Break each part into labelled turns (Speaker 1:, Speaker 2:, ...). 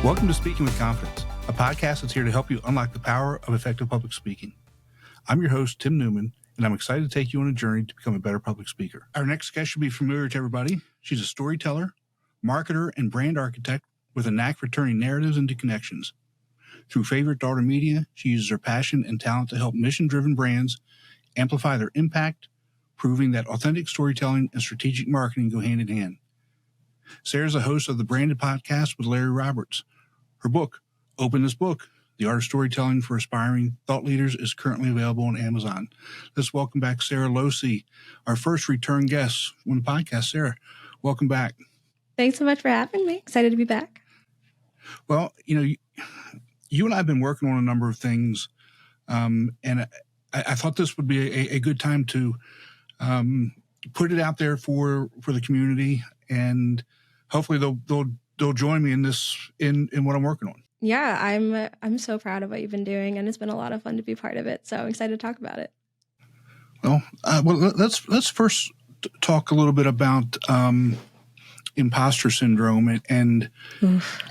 Speaker 1: Welcome to Speaking with Confidence, a podcast that's here to help you unlock the power of effective public speaking. I'm your host, Tim Newman, and I'm excited to take you on a journey to become a better public speaker. Our next guest should be familiar to everybody. She's a storyteller, marketer, and brand architect with a knack for turning narratives into connections. Through Favorite Daughter Media, she uses her passion and talent to help mission-driven brands amplify their impact, proving that authentic storytelling and strategic marketing go hand in hand. Sara's a host of the Branded Podcast with Larry Roberts. Her book, Open This Book, The Art of Storytelling for Aspiring Thought Leaders, is currently available on Amazon. Let's welcome back Sara Lohse, our first return guest on the podcast. Sara, welcome back.
Speaker 2: Thanks so much for having me. Excited to be back.
Speaker 1: Well, you and I have been working on a number of things, and I thought this would be a good time to put it out there for the community, and hopefully they'll join me in this in what I'm working on.
Speaker 2: Yeah, I'm so proud of what you've been doing, and it's been a lot of fun to be part of it. So I'm excited to talk about it.
Speaker 1: Well, let's first talk a little bit about imposter syndrome and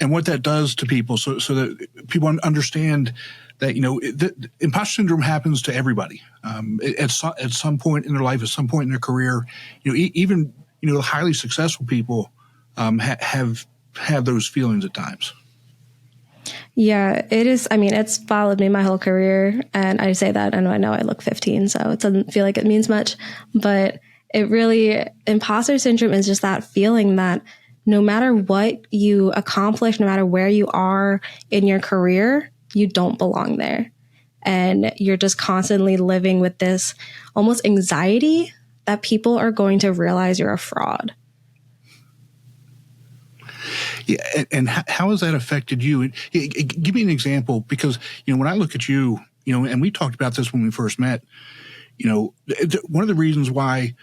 Speaker 1: what that does to people, so that people understand that the imposter syndrome happens to everybody at some point in their life, at some point in their career. Even the highly successful people have those feelings at times.
Speaker 2: Yeah, it is. I mean, it's followed me my whole career, and I say that, and I know I look 15, so it doesn't feel like it means much, but imposter syndrome is just that feeling that no matter what you accomplish, no matter where you are in your career, you don't belong there. And you're just constantly living with this almost anxiety that people are going to realize you're a fraud.
Speaker 1: Yeah, and how has that affected you? Give me an example, because when I look at you, and we talked about this when we first met. One of the reasons why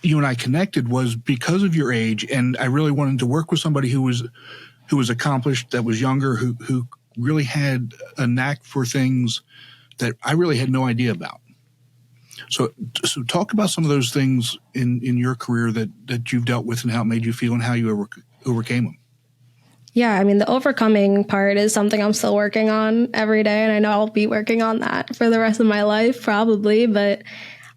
Speaker 1: you and I connected was because of your age, and I really wanted to work with somebody who was accomplished, that was younger, who really had a knack for things that I really had no idea about. So talk about some of those things in your career that you've dealt with, and how it made you feel, and how you overcame them.
Speaker 2: Yeah, I mean, the overcoming part is something I'm still working on every day, and I know I'll be working on that for the rest of my life probably, but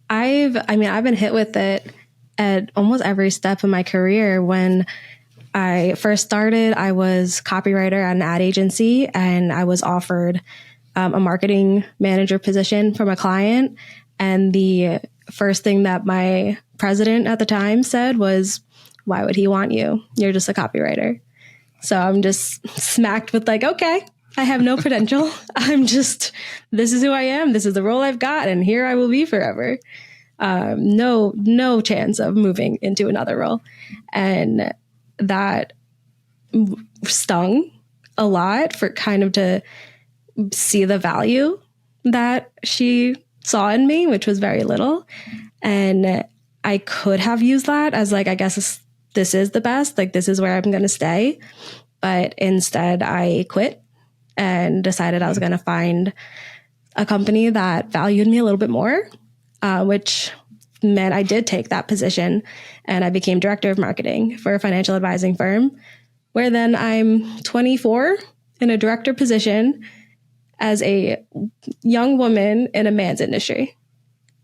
Speaker 2: I've been hit with it at almost every step of my career. When I first started, I was copywriter at an ad agency, and I was offered a marketing manager position from a client. And the first thing that my president at the time said was, "Why would he want you? You're just a copywriter." So I'm just smacked with okay, I have no potential. This is who I am. This is the role I've got, and here I will be forever. No chance of moving into another role. And that stung a lot, for kind of to see the value that she saw in me, which was very little. And I could have used that as I guess this is the best, this is where I'm going to stay. But instead I quit and decided I was going to find a company that valued me a little bit more, which meant I did take that position, and I became director of marketing for a financial advising firm, where then I'm 24 in a director position as a young woman in a man's industry.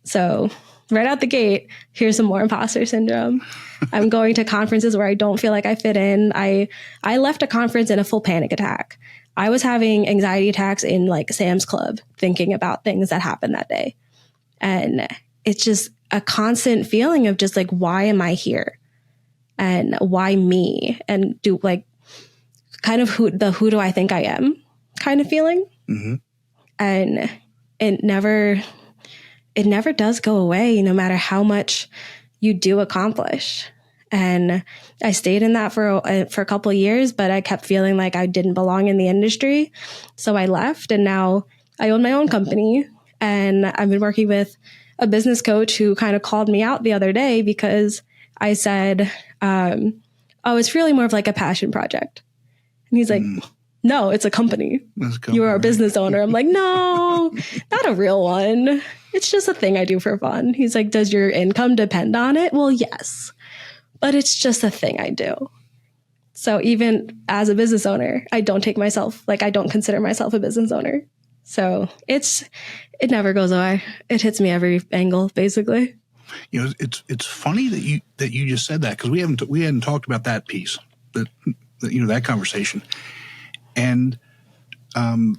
Speaker 2: So right out the gate, here's some more imposter syndrome. I'm going to conferences where I don't feel like I fit in. I left a conference in a full panic attack. I was having anxiety attacks in Sam's Club, thinking about things that happened that day. And it's just a constant feeling of just why am I here? And why me? And kind of who do I think I am kind of feeling. Mm-hmm. And it never does go away, no matter how much you do accomplish. And I stayed in that for a couple of years, but I kept feeling like I didn't belong in the industry. So I left, and now I own my own company, and I've been working with a business coach who kind of called me out the other day because I said, it's really more of a passion project. And he's like, no, it's a company. You are a business owner. I'm like, no, not a real one. It's just a thing I do for fun. He's like, does your income depend on it? Well, yes, but it's just a thing I do. So even as a business owner, I don't consider myself a business owner. So it never goes away. It hits me every angle, basically.
Speaker 1: You know, it's funny that you just said that, because we hadn't talked about that piece, that conversation, and I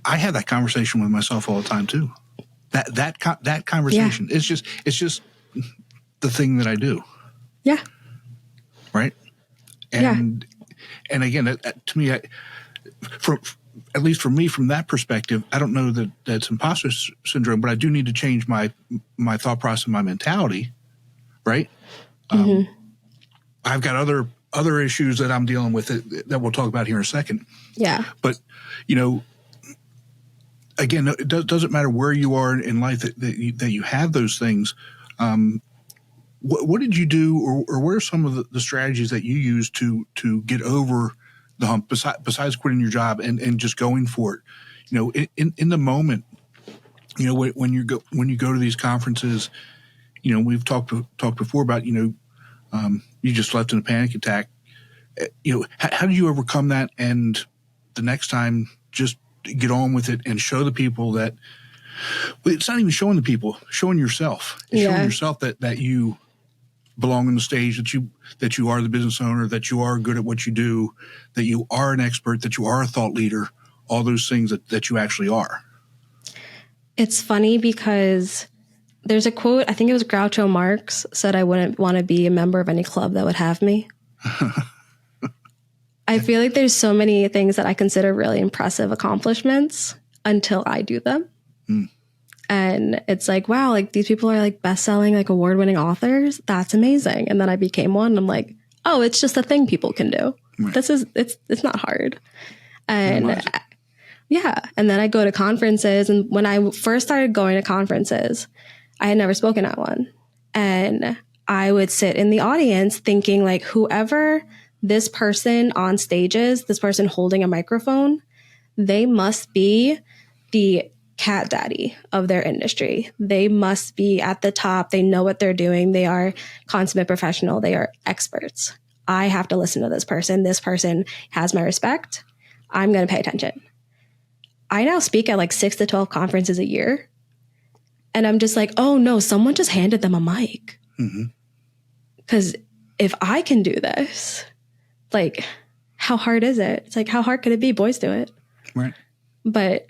Speaker 1: have that conversation with myself all the time too. That conversation, it's just the thing that I do.
Speaker 2: Yeah.
Speaker 1: Right. And again, to me, at least for me, from that perspective, I don't know that that's imposter syndrome, but I do need to change my thought process, my mentality. Right. I've got other issues that I'm dealing with that we'll talk about here in a second.
Speaker 2: Yeah.
Speaker 1: But, again, it doesn't matter where you are in life that you have those things. What did you do, or what are some of the strategies that you use to get over the hump besides quitting your job and just going for it? In the moment, when you go to these conferences, we've talked before about, you just left in a panic attack. How do you overcome that? And the next time, just get on with it and show the people that it's not even showing the people, showing yourself. It's showing yourself that you belong on the stage, that you are the business owner, that you are good at what you do, that you are an expert, that you are a thought leader, all those things that you actually are.
Speaker 2: It's funny because there's a quote, I think it was Groucho Marx said, I wouldn't want to be a member of any club that would have me. I feel like there's so many things that I consider really impressive accomplishments until I do them. And it's like, wow, like these people are like best-selling, like award-winning authors. That's amazing. And then I became one. And I'm like, oh, it's just a thing people can do. Right. It's not hard. And and then I go to conferences. And when I first started going to conferences, I had never spoken at one. And I would sit in the audience thinking like, whoever this person on stage is, this person holding a microphone, they must be the cat daddy of their industry. They must be at the top. They know what they're doing. They are consummate professional. They are experts. I have to listen to this person. This person has my respect. I'm going to pay attention. I now speak at like 6 to 12 conferences a year. And I'm just like, oh no, someone just handed them a mic. Because if I can do this, like, how hard is it? It's like, how hard could it be? Boys do it.
Speaker 1: Right.
Speaker 2: But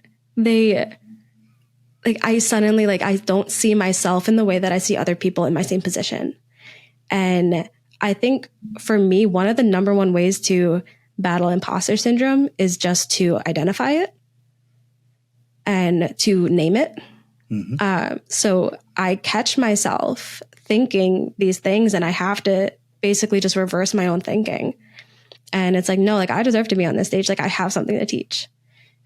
Speaker 2: I suddenly, I don't see myself in the way that I see other people in my same position. And I think for me, one of the number one ways to battle imposter syndrome is just to identify it and to name it. So I catch myself thinking these things and I have to basically just reverse my own thinking. And it's like, no, I deserve to be on this stage. I have something to teach.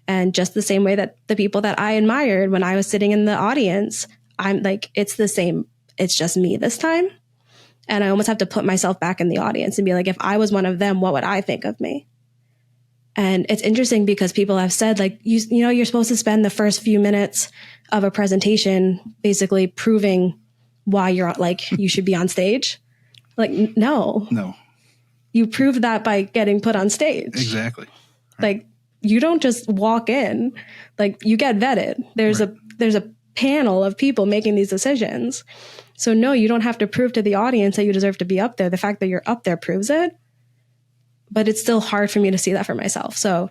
Speaker 2: And just the same way that the people that I admired when I was sitting in the audience, I'm like, it's the same. It's just me this time. And I almost have to put myself back in the audience and be like, if I was one of them, what would I think of me? And it's interesting because people have said you're supposed to spend the first few minutes of a presentation basically proving why you're you should be on stage. No. You prove that by getting put on stage.
Speaker 1: Exactly. Right.
Speaker 2: You don't just walk in, you get vetted. There's a panel of people making these decisions. So no, you don't have to prove to the audience that you deserve to be up there. The fact that you're up there proves it, but it's still hard for me to see that for myself. So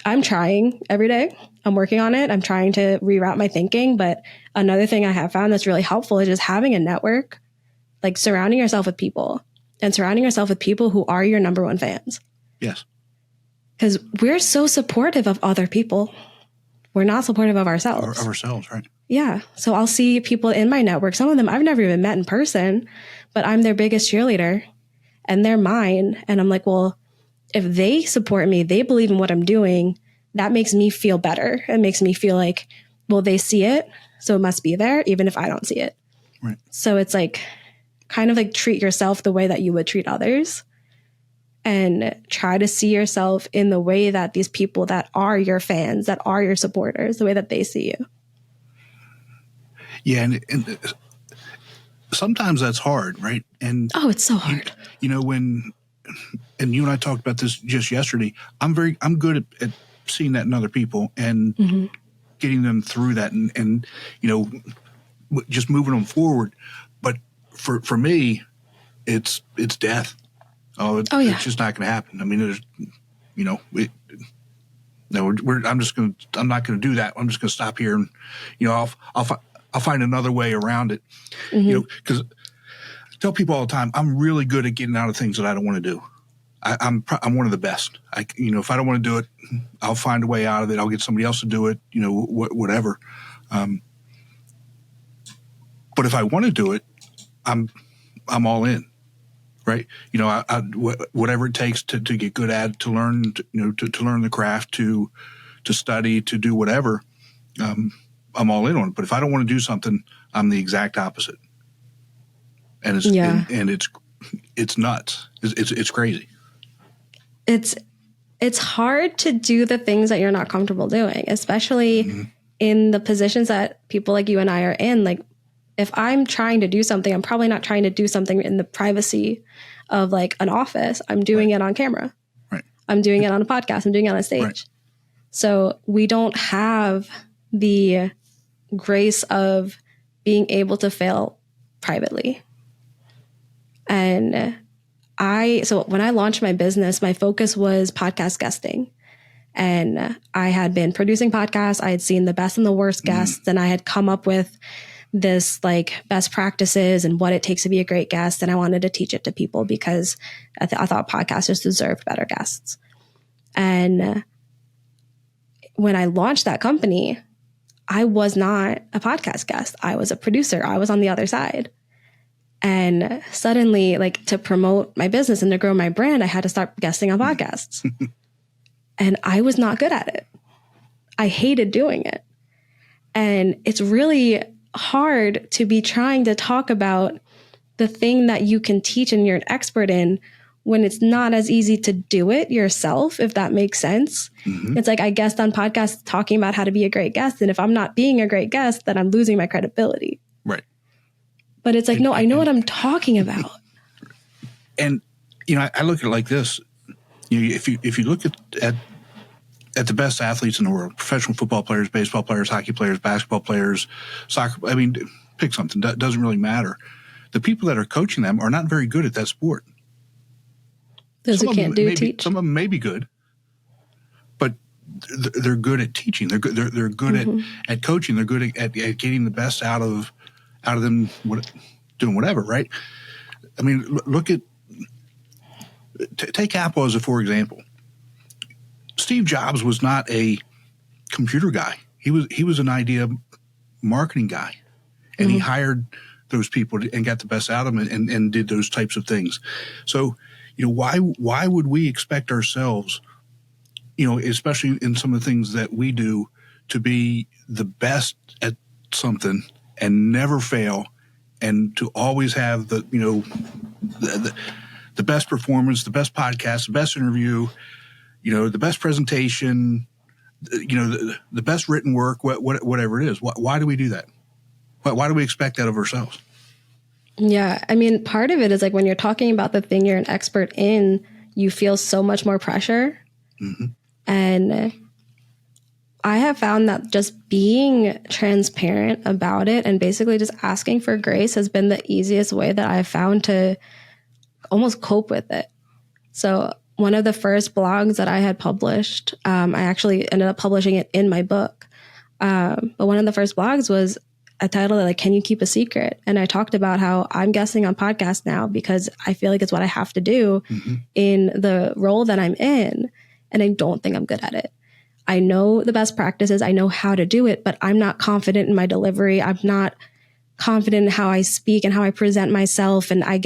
Speaker 2: I'm trying every day. I'm working on it. I'm trying to reroute my thinking. But another thing I have found that's really helpful is just having a network, surrounding yourself with people and surrounding yourself with people who are your number one fans.
Speaker 1: Yes.
Speaker 2: Because we're so supportive of other people. We're not supportive of ourselves.
Speaker 1: Of ourselves, right?
Speaker 2: Yeah. So I'll see people in my network. Some of them I've never even met in person, but I'm their biggest cheerleader and they're mine. And I'm like, well, if they support me, they believe in what I'm doing, that makes me feel better. It makes me feel like, well, they see it, so it must be there, even if I don't see it.
Speaker 1: Right.
Speaker 2: So it's kind of treat yourself the way that you would treat others. And try to see yourself in the way that these people that are your fans, that are your supporters, the way that they see you.
Speaker 1: Yeah, and sometimes that's hard, right? And
Speaker 2: it's so hard.
Speaker 1: When and you and I talked about this just yesterday. I'm good at seeing that in other people and getting them through that and just moving them forward. But for me, it's death. It's just not going to happen. I mean, there's, I'm not going to do that. I'm just going to stop here and, I'll find another way around it, because I tell people all the time, I'm really good at getting out of things that I don't want to do. I'm one of the best. If I don't want to do it, I'll find a way out of it. I'll get somebody else to do it, whatever. But if I want to do it, I'm all in, right? Whatever it takes to get good at it, to learn, to learn the craft, to study, to do whatever, I'm all in on it. But if I don't want to do something, I'm the exact opposite. And it's nuts. It's crazy.
Speaker 2: It's hard to do the things that you're not comfortable doing, especially in the positions that people like you and I are in. Like, if I'm trying to do something, I'm probably not trying to do something in the privacy of like an office. I'm doing it on camera.
Speaker 1: Right.
Speaker 2: I'm doing it on a podcast. I'm doing it on a stage.
Speaker 1: Right.
Speaker 2: So we don't have the grace of being able to fail privately. And so when I launched my business, my focus was podcast guesting. And I had been producing podcasts. I had seen the best and the worst guests, and I had come up with this like best practices and what it takes to be a great guest. And I wanted to teach it to people because I thought podcasters deserved better guests. And when I launched that company, I was not a podcast guest. I was a producer. I was on the other side. And suddenly, like, to promote my business and to grow my brand, I had to start guesting on podcasts. And I was not good at it. I hated doing it. And it's really hard to be trying to talk about the thing that you can teach and you're an expert in when it's not as easy to do it yourself, if that makes sense. It's like I guest on podcasts talking about how to be a great guest. And if I'm not being a great guest, then I'm losing my credibility.
Speaker 1: Right.
Speaker 2: But it's like, no, I know what I'm talking about.
Speaker 1: And, I look at it like this. If you look at the best athletes in the world, professional football players, baseball players, hockey players, basketball players, soccer, I mean, pick something. That doesn't really matter. The people that are coaching them are not very good at that sport.
Speaker 2: Those who can't teach.
Speaker 1: Some of them may be good, but they're good at teaching. They're good at coaching. They're good at getting the best out of them, doing whatever, right? I mean, look at take Apple as for example. Steve Jobs was not a computer guy. He was an idea marketing guy, and he hired those people and got the best out of them and did those types of things. So, why would we expect ourselves, especially in some of the things that we do, to be the best at something and never fail, and to always have the best performance, the best podcast, the best interview, the best presentation, the best written work, whatever it is. Why do we do that? Why do we expect that of ourselves?
Speaker 2: Yeah. I mean, part of it is like when you're talking about the thing you're an expert in, you feel so much more pressure. And I have found that just being transparent about it and basically just asking for grace has been the easiest way that I've found to almost cope with it. So one of the first blogs that I had published, I actually ended up publishing it in my book. But one of the first blogs was, I titled it like, "Can you keep a secret?" And I talked about how I'm guesting on podcasts now because I feel like it's what I have to do in the role that I'm in. And I don't think I'm good at it. I know the best practices. I know how to do it, but I'm not confident in my delivery. I'm not confident in how I speak and how I present myself. And I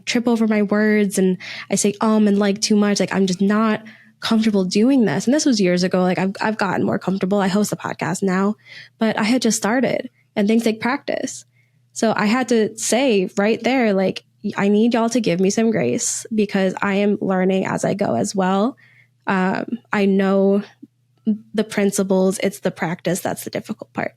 Speaker 2: trip over my words and I say and like too much. Like, I'm just not comfortable doing this. And this was years ago. Like, I've gotten more comfortable. I host a podcast now, but I had just started and things take practice. So I had to say right there, like, I need y'all to give me some grace because I am learning as I go as well. I know the principles. It's the practice that's the difficult part.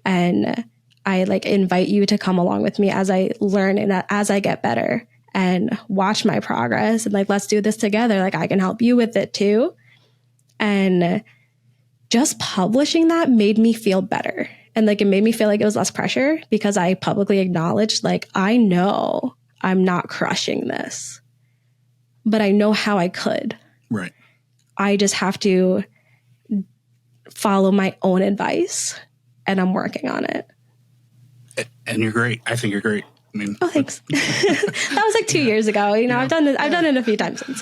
Speaker 2: And I invite you to come along with me as I learn and as I get better and watch my progress and like, let's do this together. Like I can help you with it too. And just publishing that made me feel better. And like, it made me feel like it was less pressure because I publicly acknowledged, like, I know I'm not crushing this, but I know how I could.
Speaker 1: Right.
Speaker 2: I just have to follow my own advice, and I'm working on it.
Speaker 1: And you're great. I think you're great. I mean,
Speaker 2: oh, thanks. That was like 2 years ago. I've done it a few times since.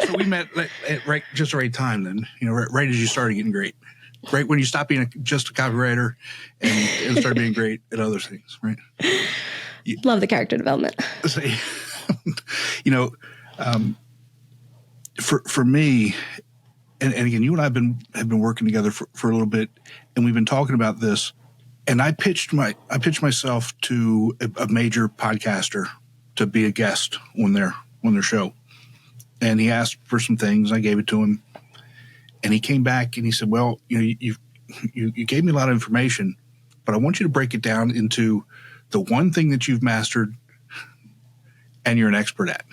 Speaker 1: So we met at just the right time then, right as you started getting great. Right when you stopped being just a copywriter and started being great at other things, right?
Speaker 2: Love the character development.
Speaker 1: So, for me, and again, you and I have been working together for a little bit, and we've been talking about this. And I pitched myself to a major podcaster to be a guest on their show, and he asked for some things. I gave it to him, and he came back and he said, "Well, you gave me a lot of information, but I want you to break it down into the one thing that you've mastered and you're an expert at."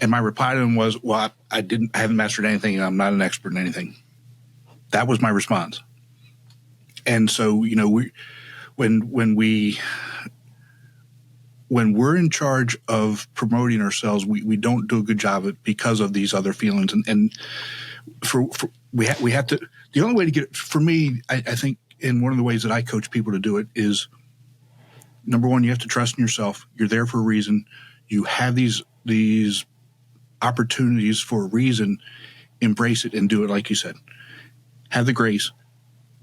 Speaker 1: And my reply to him was, "Well, I haven't mastered anything, and I'm not an expert in anything." That was my response. And so, when we're in charge of promoting ourselves, we don't do a good job of it because of these other feelings. And we have to. The only way to get it, for me, I think, and one of the ways that I coach people to do it is, number one, you have to trust in yourself. You're there for a reason. You have these opportunities for a reason. Embrace it and do it, like you said. Have the grace.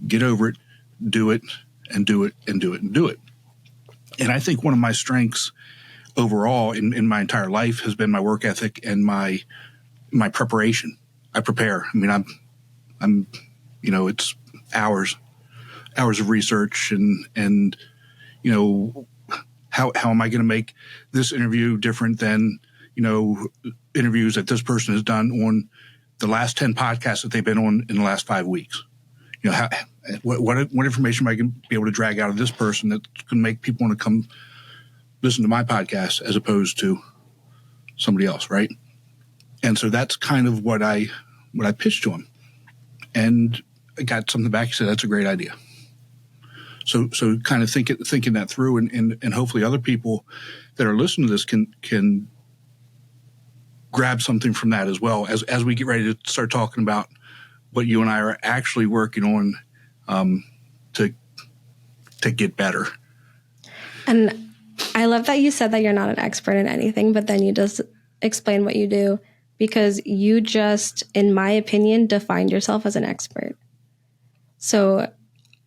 Speaker 1: Get over it. Do it and do it and do it and do it. And I think one of my strengths overall in my entire life has been my work ethic and my preparation. I prepare. I mean, I'm it's hours of research and how am I going to make this interview different than, interviews that this person has done on the last 10 podcasts that they've been on in the last 5 weeks. What information am I going to be able to drag out of this person that can make people want to come listen to my podcast as opposed to somebody else, right? And so that's kind of what I pitched to him, and I got something back. He said, "That's a great idea." So kind of thinking that through, and hopefully other people that are listening to this can grab something from that as well as we get ready to start talking about what you and I are actually working on to get better.
Speaker 2: And I love that you said that you're not an expert in anything, but then you just explain what you do, because you just, in my opinion, defined yourself as an expert. So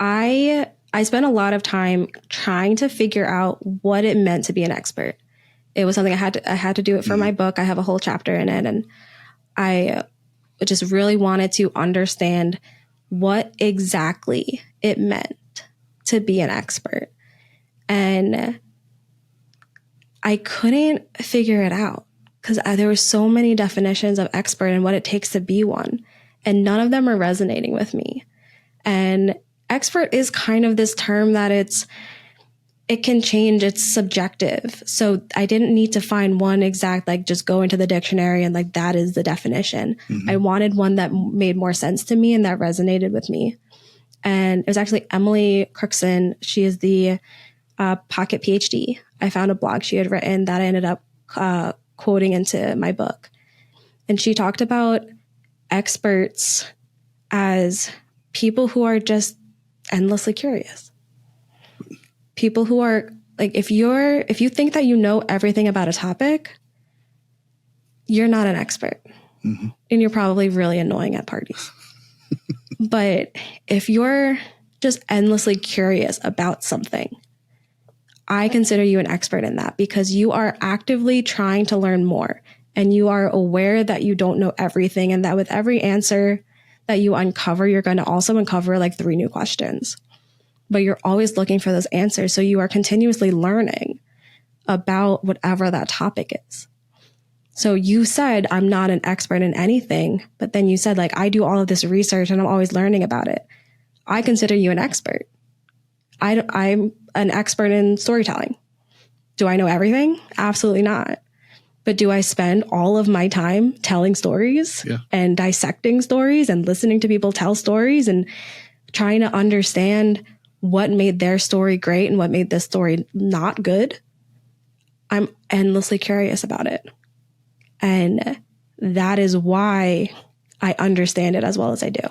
Speaker 2: I spent a lot of time trying to figure out what it meant to be an expert. It was something I had to do it for my book. I have a whole chapter in it, and I just really wanted to understand what exactly it meant to be an expert. And I couldn't figure it out because there were so many definitions of expert and what it takes to be one, and none of them are resonating with me. And expert is kind of this term that it can change. It's subjective. So I didn't need to find one exact, like just go into the dictionary and like, that is the definition. Mm-hmm. I wanted one that made more sense to me and that resonated with me. And it was actually Emily Crookston. She is the Pocket PhD. I found a blog she had written that I ended up quoting into my book. And she talked about experts as people who are just endlessly curious. People who are like, if you think that you know everything about a topic, you're not an expert. Mm-hmm. And you're probably really annoying at parties. But if you're just endlessly curious about something, I consider you an expert in that, because you are actively trying to learn more, and you are aware that you don't know everything, and that with every answer that you uncover, you're going to also uncover like 3 new questions. But you're always looking for those answers. So you are continuously learning about whatever that topic is. So you said, I'm not an expert in anything, but then you said, like, I do all of this research and I'm always learning about it. I consider you an expert. I'm an expert in storytelling. Do I know everything? Absolutely not. But do I spend all of my time telling stories and dissecting stories and listening to people tell stories and trying to understand what made their story great and what made this story not good? I'm endlessly curious about it. And that is why I understand it as well as I do.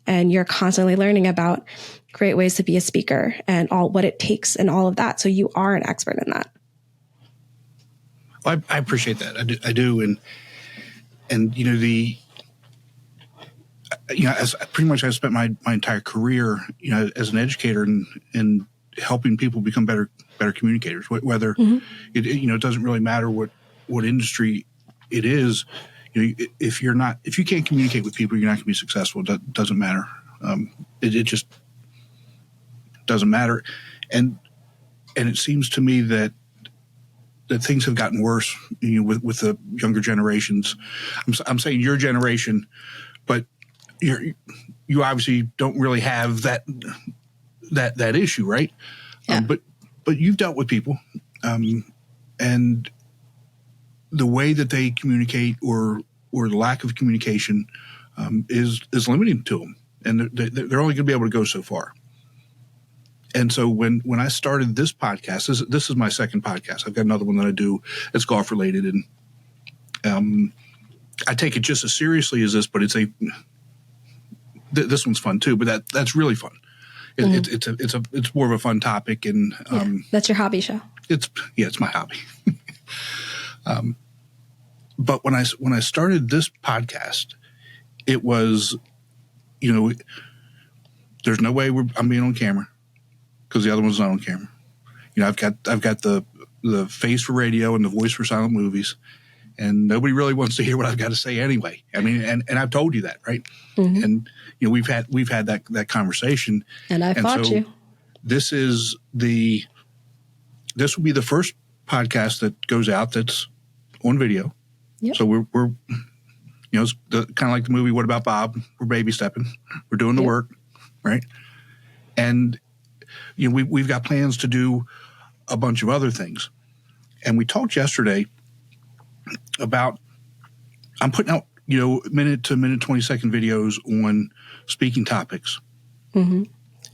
Speaker 2: And you're constantly learning about great ways to be a speaker and all what it takes and all of that. So you are an expert in that.
Speaker 1: Well, I appreciate that. I do. And as pretty much I've spent my entire career, as an educator and helping people become better communicators, whether it doesn't really matter what industry it is. If you can't communicate with people, you're not going to be successful. It doesn't matter. It just doesn't matter. And it seems to me that things have gotten worse, with the younger generations. I'm saying your generation, but you obviously don't really have that issue, right?
Speaker 2: Yeah.
Speaker 1: But you've dealt with people, and the way that they communicate or the lack of communication is limiting to them, and they're only going to be able to go so far. And so when I started this podcast, this is my second podcast. I've got another one that I do that's golf related, and I take it just as seriously as this, but this one's fun too. But that's really fun. It's more of a fun topic, and
Speaker 2: that's your hobby show.
Speaker 1: It's my hobby. But when I started this podcast, it was, there's no way I'm being on camera because the other one's not on camera. I've got the face for radio and the voice for silent movies, and nobody really wants to hear what I've got to say anyway. I mean, and I've told you that, right? Mm-hmm. And we've had that conversation.
Speaker 2: And I fought you.
Speaker 1: This will be the first podcast that goes out that's on video. Yep. So we're it's kind of like the movie What About Bob? We're baby stepping. We're doing the work, right? And we've got plans to do a bunch of other things. And we talked yesterday about I'm putting out minute to minute 20-second videos on speaking topics. Mm-hmm.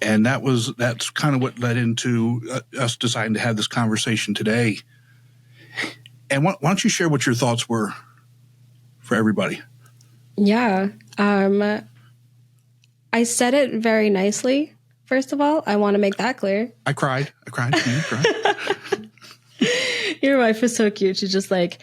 Speaker 1: And that's kind of what led into us deciding to have this conversation today. And why don't you share what your thoughts were for everybody?
Speaker 2: Yeah. I said it very nicely. First of all, I want to make that clear.
Speaker 1: I cried. You cried.
Speaker 2: Your wife is so cute. She's just like,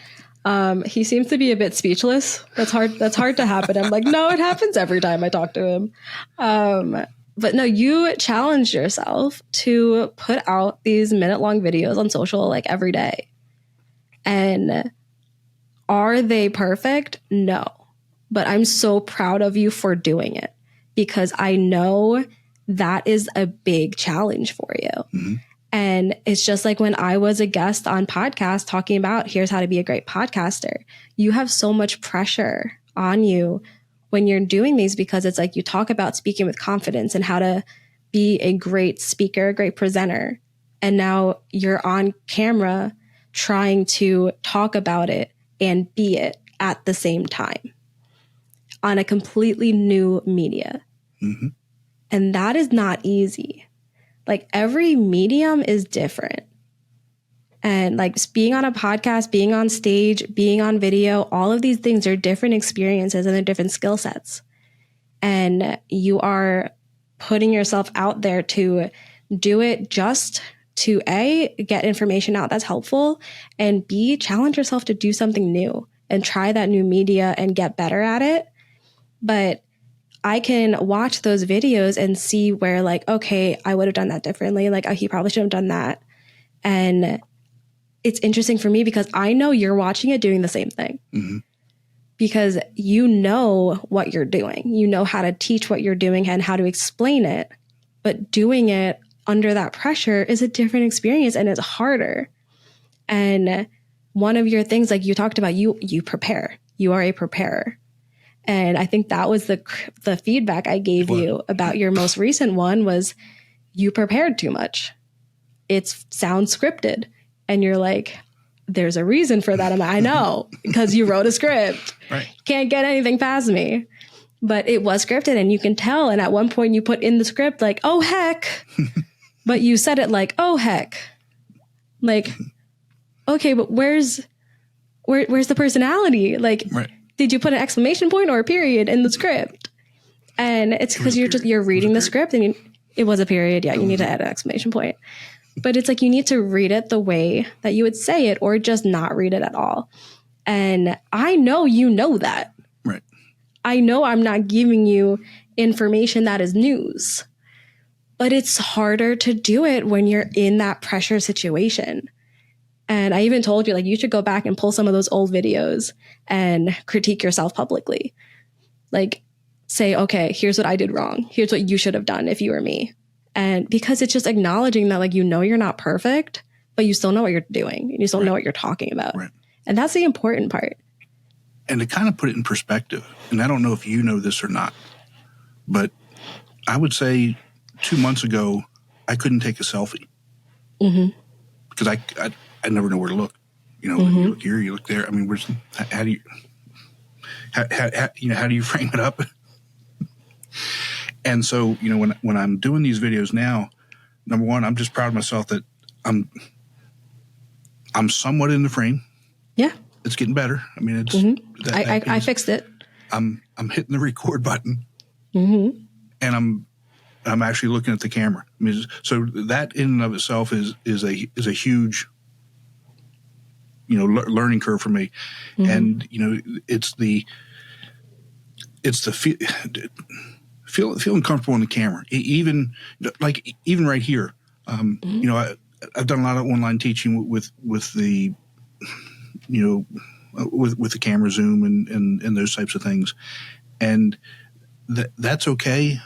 Speaker 2: he seems to be a bit speechless. That's hard to happen. I'm like, no, it happens every time I talk to him. But no, you challenged yourself to put out these minute-long videos on social like every day. And are they perfect? No. But I'm so proud of you for doing it because I know that is a big challenge for you. Mm-hmm. And it's just like when I was a guest on podcasts talking about here's how to be a great podcaster. You have so much pressure on you when you're doing these because it's like you talk about speaking with confidence and how to be a great speaker, a great presenter. And now you're on camera trying to talk about it and be it at the same time on a completely new media. Mm-hmm. And that is not easy. Like every medium is different. And like being on a podcast, being on stage, being on video, all of these things are different experiences and they're different skill sets. And you are putting yourself out there to do it just to A, get information out that's helpful, and B, challenge yourself to do something new and try that new media and get better at it. But I can watch those videos and see where like, okay, I would have done that differently. Like, oh, he probably should have done that. And it's interesting for me because I know you're watching it doing the same thing. Mm-hmm. Because you know what you're doing. You know how to teach what you're doing and how to explain it. But doing it under that pressure is a different experience and it's harder. And one of your things, like you talked about, you prepare. You are a preparer. And I think that was the feedback I gave you about your most recent one was you prepared too much. It sounds scripted. And you're like, there's a reason for that. I'm like, I know, because you wrote a script.
Speaker 1: Right.
Speaker 2: Can't get anything past me. But it was scripted and you can tell. And at one point you put in the script like, oh, heck. But you said it like, oh, heck. Like, okay, but where's the personality? Like,
Speaker 1: right.
Speaker 2: Did you put an exclamation point or a period in the script? And it's because you're reading the script and it was a period. Yeah, you need to add an exclamation point. But it's like you need to read it the way that you would say it or just not read it at all. And I know you know that.
Speaker 1: Right.
Speaker 2: I know I'm not giving you information that is news. But it's harder to do it when you're in that pressure situation. And I even told you, like, you should go back and pull some of those old videos and critique yourself publicly. Like, say, okay, here's what I did wrong. Here's what you should have done if you were me. And because it's just acknowledging that, like, you know, you're not perfect, but you still know what you're doing and you still know what you're talking about.
Speaker 1: Right.
Speaker 2: And that's the important part.
Speaker 1: And to kind of put it in perspective, and I don't know if you know this or not, but I would say 2 months ago, I couldn't take a selfie. Mm-hmm. Because I never know where to look. You know, you look here, you look there. I mean, how do you frame it up? And so, you know, when I'm doing these videos now, number one, I'm just proud of myself that I'm somewhat in the frame. Yeah. It's getting better. I mean, it's
Speaker 2: I fixed it.
Speaker 1: I'm hitting the record button. Mm-hmm. And I'm actually looking at the camera. I mean, so that in and of itself is a huge, you know, learning curve for me. Mm-hmm. And, you know, it's the feeling comfortable in the camera. Even right here, you know, I've done a lot of online teaching with the, you know, with the camera zoom and those types of things. And that's okay.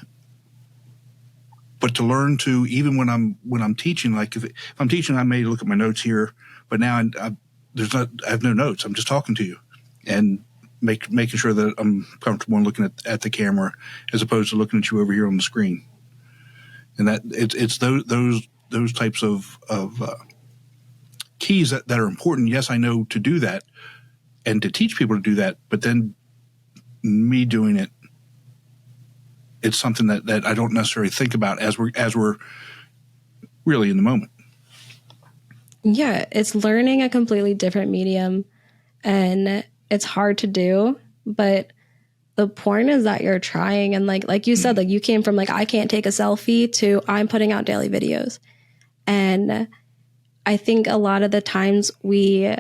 Speaker 1: But to learn to, even when I'm teaching, like if I'm teaching, I may look at my notes here, but now I have no notes. I'm just talking to you and making sure that I'm comfortable in looking at the camera as opposed to looking at you over here on the screen. And that it's those types of keys that are important. Yes, I know to do that and to teach people to do that, but then me doing it, it's something that I don't necessarily think about as we're really in the moment.
Speaker 2: Yeah, it's learning a completely different medium and it's hard to do, but the point is that you're trying. And like you said, like you came from like, I can't take a selfie to I'm putting out daily videos. And I think a lot of the times we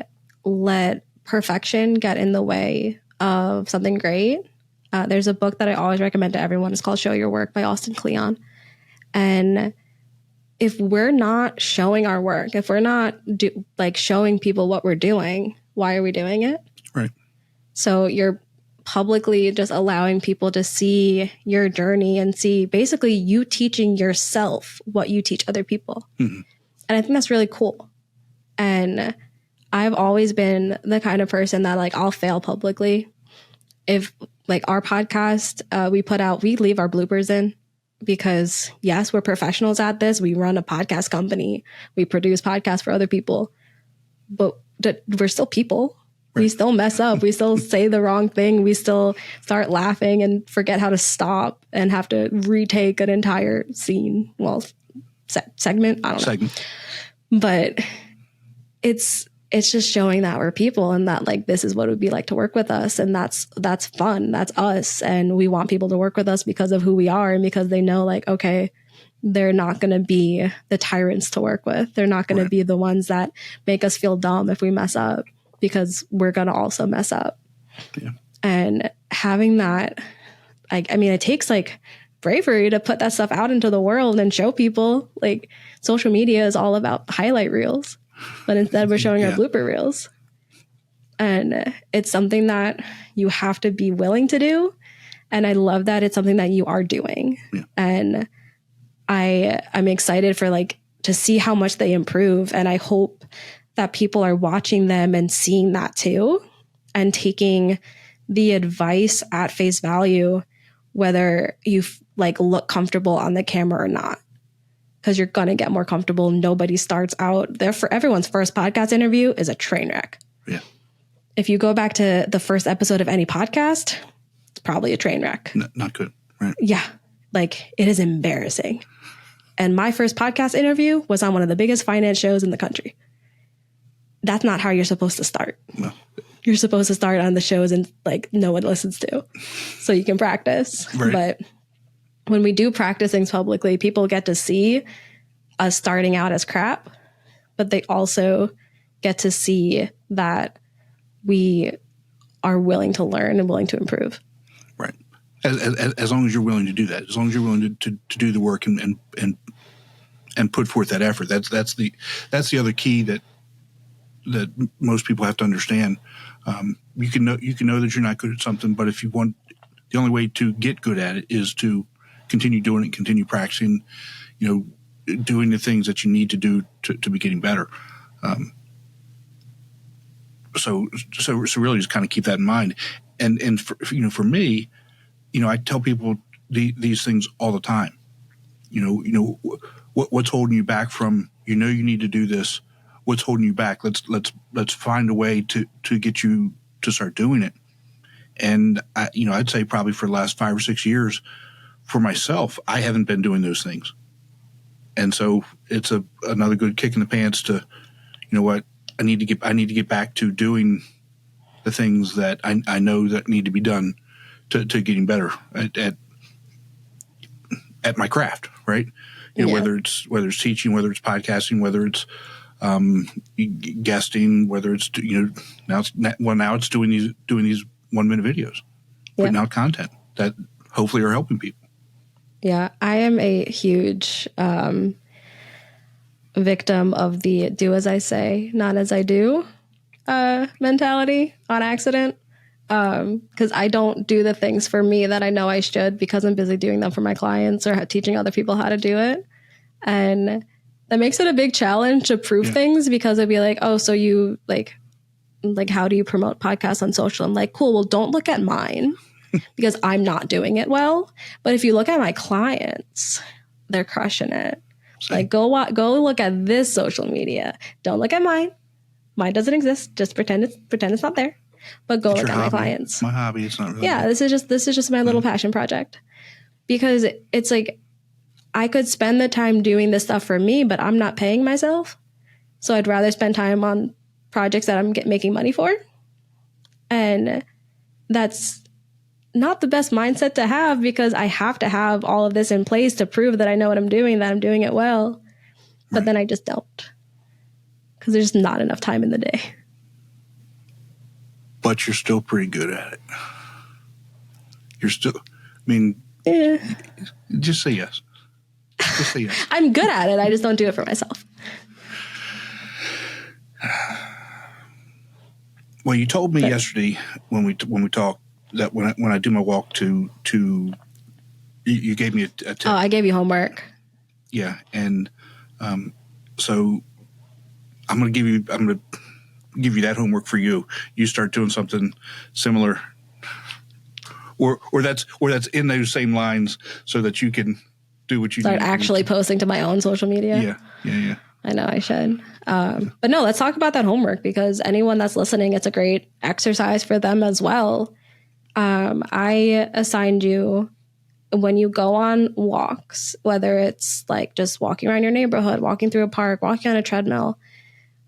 Speaker 2: let perfection get in the way of something great. There's a book that I always recommend to everyone. It's called Show Your Work by Austin Kleon. And if we're not showing our work, if we're not showing people what we're doing, why are we doing it?
Speaker 1: Right. So
Speaker 2: you're publicly just allowing people to see your journey and see basically you teaching yourself what you teach other people. Mm-hmm. And I think that's really cool. And I've always been the kind of person that like I'll fail publicly. If like our podcast, we leave our bloopers in because yes, we're professionals at this. We run a podcast company. We produce podcasts for other people, but we're still people. Right. We still mess up. We still say the wrong thing. We still start laughing and forget how to stop and have to retake an entire scene. Well, segment. I don't know. But it's just showing that we're people and that like this is what it would be like to work with us, and that's fun. That's us, and we want people to work with us because of who we are and because they know like okay, they're not going to be the tyrants to work with. They're not going to be the ones that make us feel dumb if we mess up because we're going to also mess up. Yeah. And having that, like, I mean, it takes like bravery to put that stuff out into the world and show people. Like social media is all about highlight reels. But instead we're showing our blooper reels. And it's something that you have to be willing to do. And I love that it's something that you are doing. Yeah. And I'm excited for like to see how much they improve. And I hope that people are watching them and seeing that too. And taking the advice at face value, whether you like look comfortable on the camera or not. because you're going to get more comfortable. Nobody starts out there. For everyone's first podcast interview is a train wreck.
Speaker 1: Yeah.
Speaker 2: If you go back to the first episode of any podcast, it's probably a train wreck.
Speaker 1: Not good. Right.
Speaker 2: Yeah. Like, it is embarrassing. And my first podcast interview was on one of the biggest finance shows in the country. That's not how you're supposed to start.
Speaker 1: No.
Speaker 2: You're supposed to start on the shows and like no one listens to, so you can practice.
Speaker 1: Right.
Speaker 2: But when we do practice things publicly, people get to see us starting out as crap, but they also get to see that we are willing to learn and willing to improve.
Speaker 1: Right. As long as you're willing to do that, as long as you're willing to do the work and put forth that effort, that's the other key that most people have to understand. You can know that you're not good at something, but if you want, the only way to get good at it is to continue doing it, continue practicing, doing the things that you need to do to be getting better. So really just kind of keep that in mind. And for me, I tell people these things all the time. What's holding you back from, you need to do this. What's holding you back? Let's find a way to get you to start doing it. And I'd say probably for the last 5 or 6 years, for myself, I haven't been doing those things. And so it's another good kick in the pants to, what, I need to get back to doing the things that I know that need to be done to getting better at my craft, right? Whether it's teaching, whether it's podcasting, whether it's guesting, whether it's now it's doing these 1-minute videos, putting out content that hopefully are helping people.
Speaker 2: Yeah, I am a huge victim of the do as I say, not as I do mentality on accident. Because I don't do the things for me that I know I should because I'm busy doing them for my clients or teaching other people how to do it. And that makes it a big challenge to prove things, because it'd be like, oh, so you like how do you promote podcasts on social? I'm like, cool, well, don't look at mine because I'm not doing it well. But if you look at my clients, they're crushing it. Same. Like, go look at this social media. Don't look at mine. Mine doesn't exist. Just pretend it's not there. But go look at my clients.
Speaker 1: My hobby. It's not really.
Speaker 2: Yeah, this is just my little passion project, because it's like I could spend the time doing this stuff for me, but I'm not paying myself. So I'd rather spend time on projects that I'm making money for. And that's not the best mindset to have, because I have to have all of this in place to prove that I know what I'm doing, that I'm doing it well. But then I just don't, because there's not enough time in the day.
Speaker 1: But you're still pretty good at it. You're still, just say yes. Just say yes.
Speaker 2: I'm good at it. I just don't do it for myself.
Speaker 1: Well, you told me yesterday when we talked that when I do my walk to you gave me a tip.
Speaker 2: Oh, I gave you homework.
Speaker 1: Yeah, and so I'm gonna give you that homework for you. You start doing something similar, or that's in those same lines, so that you can do what you
Speaker 2: start actually posting to my own social media.
Speaker 1: Yeah. I
Speaker 2: know I should. But no, let's talk about that homework, because anyone that's listening, it's a great exercise for them as well. I assigned you, when you go on walks, whether it's like just walking around your neighborhood, walking through a park, walking on a treadmill,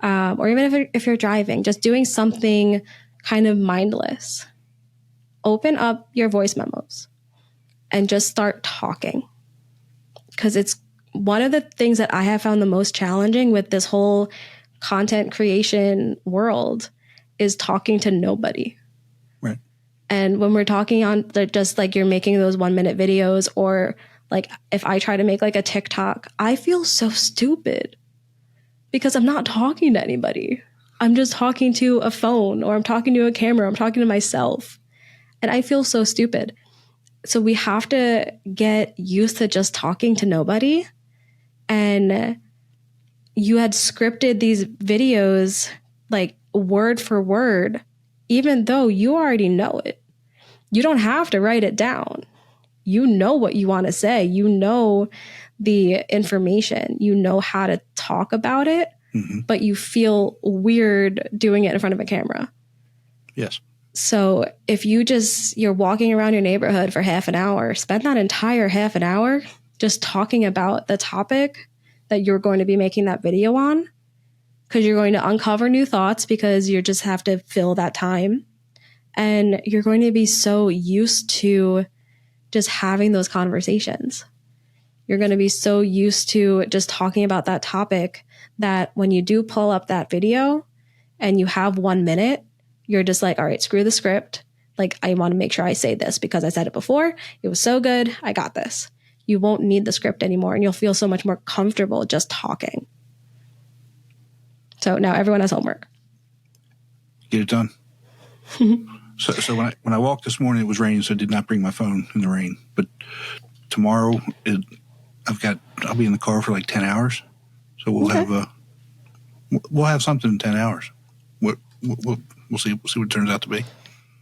Speaker 2: or even if you're driving, just doing something kind of mindless, open up your voice memos and just start talking. Because it's one of the things that I have found the most challenging with this whole content creation world is talking to nobody.
Speaker 1: Right.
Speaker 2: And when we're talking on just like you're making those 1-minute videos, or like if I try to make like a TikTok, I feel so stupid because I'm not talking to anybody. I'm just talking to a phone, or I'm talking to a camera. I'm talking to myself. And I feel so stupid. So we have to get used to just talking to nobody. And you had scripted these videos like word for word, even though you already know it. You don't have to write it down. You know what you want to say. You know the information. You know how to talk about it, but you feel weird doing it in front of a camera.
Speaker 1: Yes.
Speaker 2: So if you're walking around your neighborhood for half an hour, spend that entire half an hour just talking about the topic that you're going to be making that video on, because you're going to uncover new thoughts because you just have to fill that time. And you're going to be so used to just having those conversations. You're going to be so used to just talking about that topic that when you do pull up that video and you have 1 minute, you're just like, all right, screw the script. Like, I want to make sure I say this because I said it before. It was so good. I got this. You won't need the script anymore, and you'll feel so much more comfortable just talking. So now everyone has homework.
Speaker 1: Get it done. So when I walked this morning, it was raining, so I did not bring my phone in the rain. But tomorrow, I'll be in the car for like 10 hours. So we'll have something in 10 hours. We'll see what it turns out to be.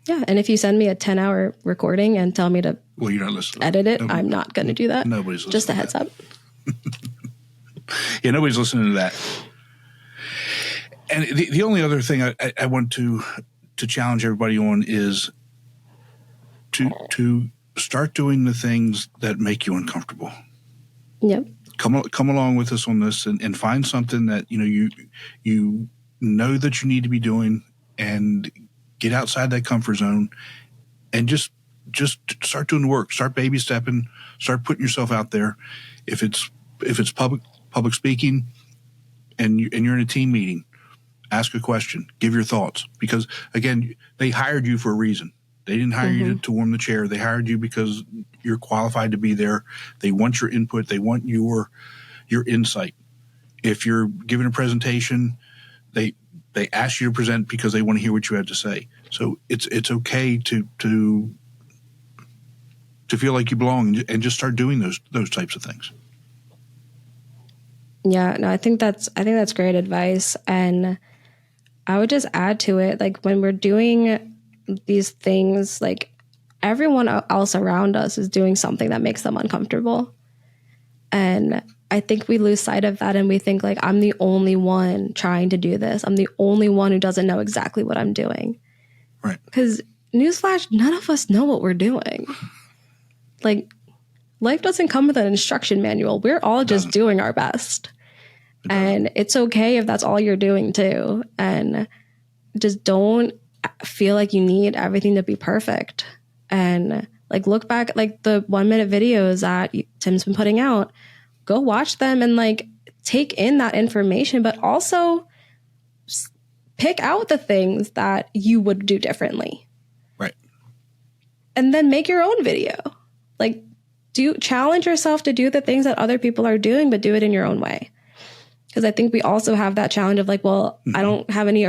Speaker 2: Yeah, and if you send me a 10-hour recording and tell me to
Speaker 1: you're not listening.
Speaker 2: Edit it, I'm not going to do that.
Speaker 1: Nobody's listening.
Speaker 2: Just a heads up.
Speaker 1: Yeah, nobody's listening to that. And the only other thing I want to challenge everybody on is to start doing the things that make you uncomfortable.
Speaker 2: Yep.
Speaker 1: Come along with us on this and find something that you know that you need to be doing, and get outside that comfort zone and just start doing the work. Start baby stepping. Start putting yourself out there. If it's public speaking, and you're in a team meeting, ask a question. Give your thoughts, because again, they hired you for a reason. They didn't hire you to warm the chair. They hired you because you're qualified to be there. They want your input. They want your insight. If you're giving a presentation, they ask you to present because they want to hear what you have to say. So it's okay to feel like you belong and just start doing those types of things.
Speaker 2: Yeah, no, I think that's great advice. And I would just add to it, like, when we're doing these things, like, everyone else around us is doing something that makes them uncomfortable. And I think we lose sight of that, and we think, like, I'm the only one trying to do this. I'm the only one who doesn't know exactly what I'm doing.
Speaker 1: Right. Because,
Speaker 2: newsflash, none of us know what we're doing. Like, life doesn't come with an instruction manual. We're all just doing our best. And it's okay if that's all you're doing too. And just don't feel like you need everything to be perfect. And like, look back, like the 1 minute videos that Tim's been putting out, go watch them and like take in that information, but also pick out the things that you would do differently.
Speaker 1: Right.
Speaker 2: And then make your own video. Like, challenge yourself to do the things that other people are doing, but do it in your own way. Because I think we also have that challenge of like, well, I don't have any,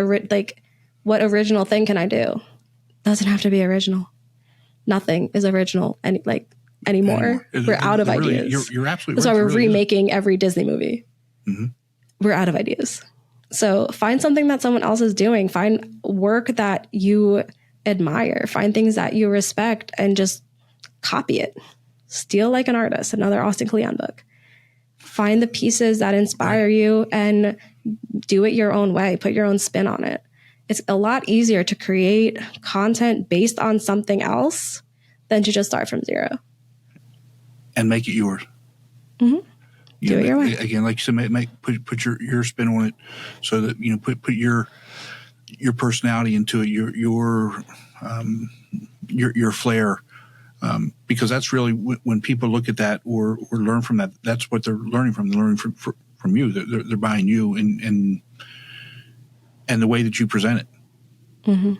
Speaker 2: what original thing can I do? Doesn't have to be original. Nothing is original anymore. We're out of ideas.
Speaker 1: You're absolutely
Speaker 2: That's
Speaker 1: right.
Speaker 2: why we're remaking every Disney movie.
Speaker 1: Mm-hmm.
Speaker 2: We're out of ideas. So find something that someone else is doing. Find work that you admire. Find things that you respect and just copy it. Steal like an artist, another Austin Kleon book. Find the pieces that inspire you and do it your own way. Put your own spin on it. It's a lot easier to create content based on something else than to just start from zero.
Speaker 1: And make it yours.
Speaker 2: Mm-hmm. Do it your way.
Speaker 1: Again, like you said, put your spin on it, so that put your personality into it, your flair. Because that's really when people look at that or learn from that, that's what they're learning from. They're learning from you. They're buying you and the way that you present it.
Speaker 2: Mm-hmm.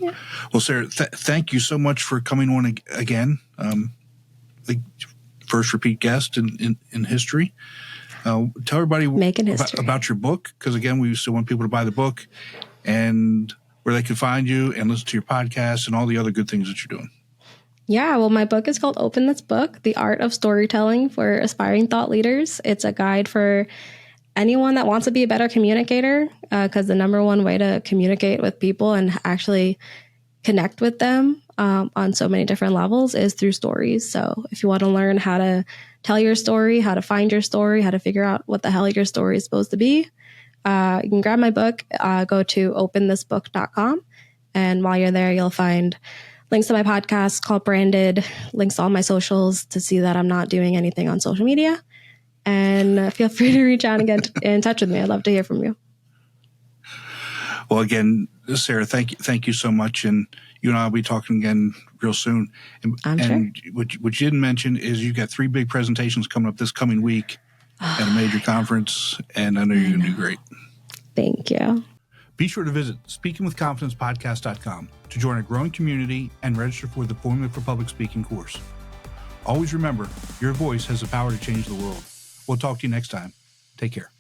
Speaker 1: Yeah. Well, Sara, thank you so much for coming on again. The first repeat guest in history. Tell everybody about your book, because again, we still want people to buy the book and where they can find you and listen to your podcast and all the other good things that you're doing.
Speaker 2: Yeah, well, my book is called Open This Book, The Art of Storytelling for Aspiring Thought Leaders. It's a guide for anyone that wants to be a better communicator, because the number one way to communicate with people and actually connect with them on so many different levels is through stories. So if you want to learn how to tell your story, how to find your story, how to figure out what the hell your story is supposed to be, you can grab my book, go to openthisbook.com. And while you're there, you'll find links to my podcast called Branded, links to all my socials to see that I'm not doing anything on social media. And feel free to reach out and get in touch with me. I'd love to hear from you.
Speaker 1: Well, again, Sara, thank you so much. And you and I will be talking again real soon. And
Speaker 2: sure.
Speaker 1: What you didn't mention is you've got 3 big presentations coming up this coming week at a major conference, and I know you're going to do great.
Speaker 2: Thank you.
Speaker 1: Be sure to visit speakingwithconfidencepodcast.com to join a growing community and register for the Formula for Public Speaking course. Always remember, your voice has the power to change the world. We'll talk to you next time. Take care.